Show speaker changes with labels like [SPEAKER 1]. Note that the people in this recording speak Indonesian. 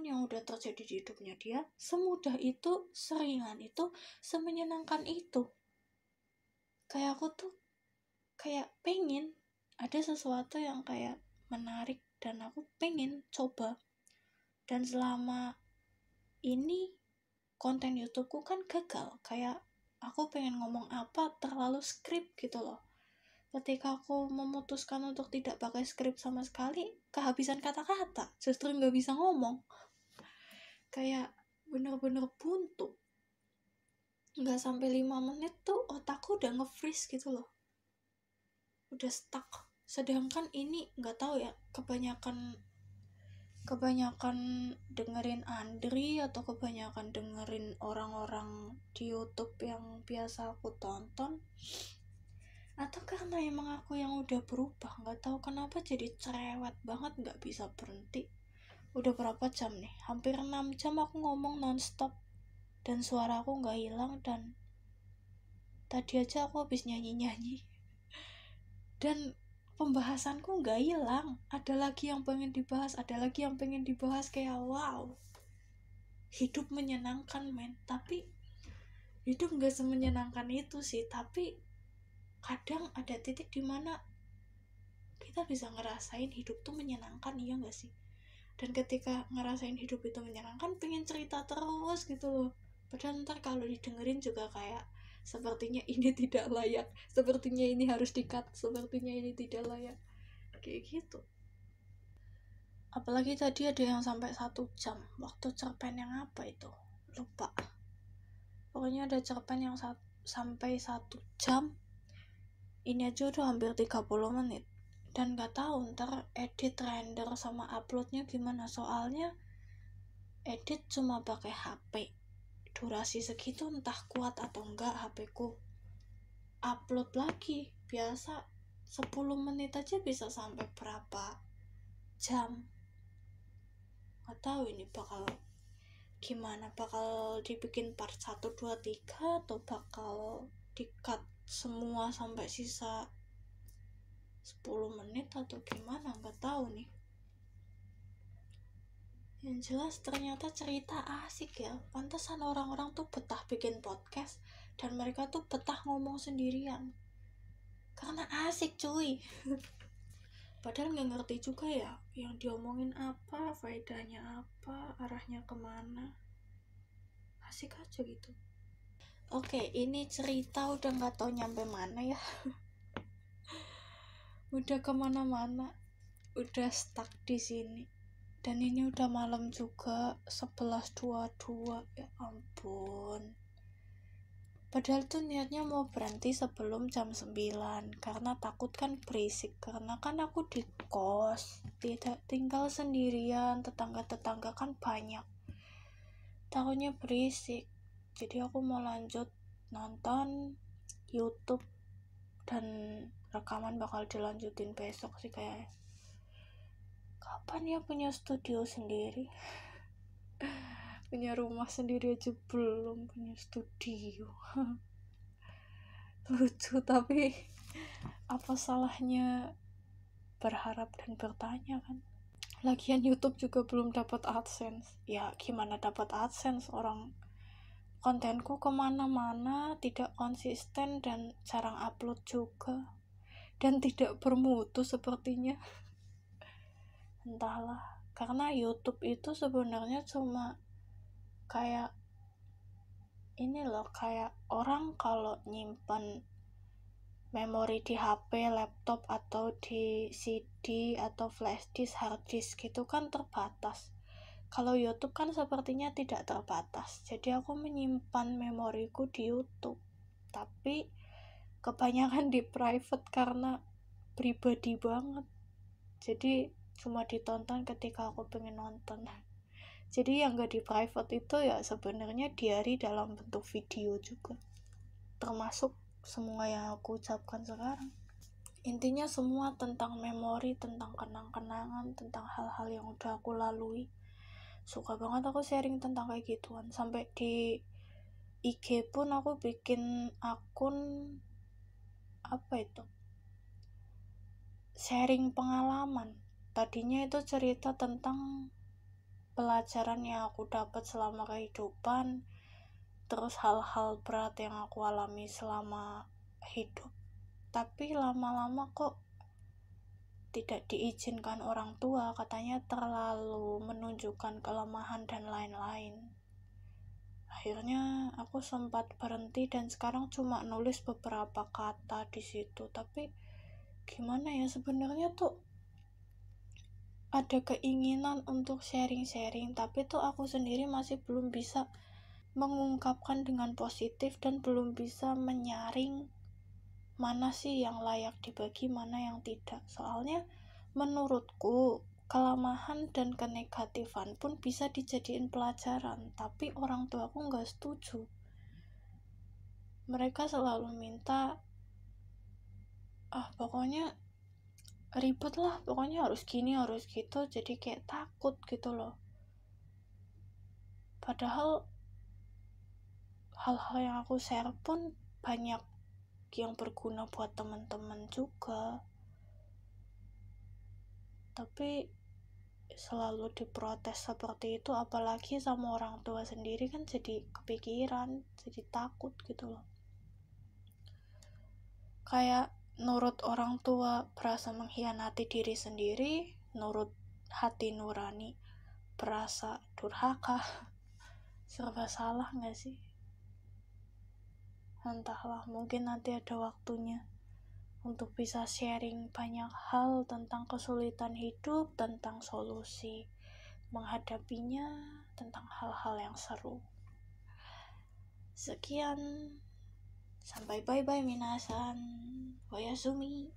[SPEAKER 1] yang udah terjadi di hidupnya dia semudah itu, seringan itu, semenyenangkan itu. Kayak aku tuh kayak pengen ada sesuatu yang kayak menarik dan aku pengen coba. Dan selama ini konten YouTubeku kan gagal, kayak aku pengen ngomong apa terlalu skrip gitu loh. Ketika aku memutuskan untuk tidak pakai skrip sama sekali, kehabisan kata-kata, justru nggak bisa ngomong. Kayak bener-bener buntu. Nggak sampai 5 menit tuh otakku udah nge-freeze gitu loh. Udah stuck. Sedangkan ini nggak tahu ya, kebanyakan dengerin Andri atau kebanyakan dengerin orang-orang di YouTube yang biasa aku tonton, atau karena emang aku yang udah berubah, nggak tahu kenapa jadi cerewet banget, nggak bisa berhenti. Udah berapa jam nih, hampir 6 jam aku ngomong nonstop dan suara aku nggak hilang. Dan tadi aja aku habis nyanyi dan pembahasanku nggak hilang, ada lagi yang pengen dibahas, kayak wow, hidup menyenangkan men. Tapi hidup nggak semenyenangkan itu sih, tapi kadang ada titik dimana kita bisa ngerasain hidup tuh menyenangkan, iya nggak sih? Dan ketika ngerasain hidup itu menyenangkan, pengen cerita terus gitu loh. Padahal ntar kalau didengerin juga kayak sepertinya ini tidak layak, sepertinya ini harus di-cut, sepertinya ini tidak layak, kayak gitu. Apalagi tadi ada yang sampai 1 jam, waktu cerpen yang apa itu lupa, pokoknya ada cerpen yang sampai 1 jam. Ini aja udah hampir 30 menit dan gak tahu ntar edit, render, sama uploadnya gimana. Soalnya edit cuma pakai HP, durasi segitu entah kuat atau enggak HP ku. Upload lagi biasa 10 menit aja bisa sampai berapa jam. Gak tahu ini bakal gimana, bakal dibikin part 1, 2, 3 atau bakal di-cut semua sampai sisa 10 menit atau gimana, gak tahu nih. Yang jelas ternyata cerita asik ya, pantesan orang-orang tuh betah bikin podcast dan mereka tuh betah ngomong sendirian karena asik cuy. Padahal gak ngerti juga ya yang diomongin apa, faedahnya apa, arahnya kemana, asik aja gitu. Oke, ini cerita udah gak tau nyampe mana ya. Udah kemana-mana, udah stuck di sini. Dan ini udah malam juga, 11.22, ya ampun. Padahal tuh niatnya mau berhenti sebelum jam 9 karena takut kan berisik. Karena kan aku di kos, tidak tinggal sendirian, tetangga-tetangga kan banyak, takutnya berisik. Jadi aku mau lanjut nonton YouTube dan rekaman bakal dilanjutin besok sih kayaknya. Kapan ya punya studio sendiri? Punya rumah sendiri aja belum, punya studio. Lucu, tapi apa salahnya berharap dan bertanya kan? Lagian YouTube juga belum dapat AdSense. Ya gimana dapat AdSense, orang kontenku kemana-mana, tidak konsisten dan jarang upload juga, dan tidak bermutu sepertinya. Entahlah, karena YouTube itu sebenarnya cuma kayak ini loh, kayak orang kalau nyimpan memori di HP, laptop, atau di CD atau flash disk, hard disk gitu kan terbatas. Kalau YouTube kan sepertinya tidak terbatas. Jadi aku menyimpan memoriku di YouTube, tapi kebanyakan di private karena pribadi banget. Jadi cuma ditonton ketika aku pengen nonton. Jadi yang gak di private itu ya sebenarnya diary dalam bentuk video juga, termasuk semua yang aku ucapkan sekarang. Intinya semua tentang memori, tentang kenang-kenangan, tentang hal-hal yang udah aku lalui. Suka banget aku sharing tentang kayak gituan. Sampai di IG pun aku bikin akun apa itu, sharing pengalaman. Tadinya itu cerita tentang pelajaran yang aku dapat selama kehidupan, terus hal-hal berat yang aku alami selama hidup. Tapi lama-lama kok tidak diizinkan orang tua, katanya terlalu menunjukkan kelemahan dan lain-lain. Akhirnya aku sempat berhenti dan sekarang cuma nulis beberapa kata di situ. Tapi gimana ya, sebenarnya tuh ada keinginan untuk sharing-sharing, tapi tuh aku sendiri masih belum bisa mengungkapkan dengan positif dan belum bisa menyaring mana sih yang layak dibagi, mana yang tidak. Soalnya menurutku kelemahan dan kenegatifan pun bisa dijadiin pelajaran, tapi orang tuaku nggak setuju. Mereka selalu minta pokoknya ribet lah, pokoknya harus gini harus gitu, jadi kayak takut gitu loh. Padahal hal-hal yang aku share pun banyak yang berguna buat teman-teman juga, tapi selalu diprotes seperti itu, apalagi sama orang tua sendiri kan jadi kepikiran, jadi takut gitu loh. Kayak nurut orang tua berasa mengkhianati diri sendiri, nurut hati nurani berasa durhaka. Serba salah gak sih? Entahlah, mungkin nanti ada waktunya untuk bisa sharing banyak hal tentang kesulitan hidup, tentang solusi menghadapinya, tentang hal-hal yang seru. Sekian, sampai bye-bye minasan, oyasumi.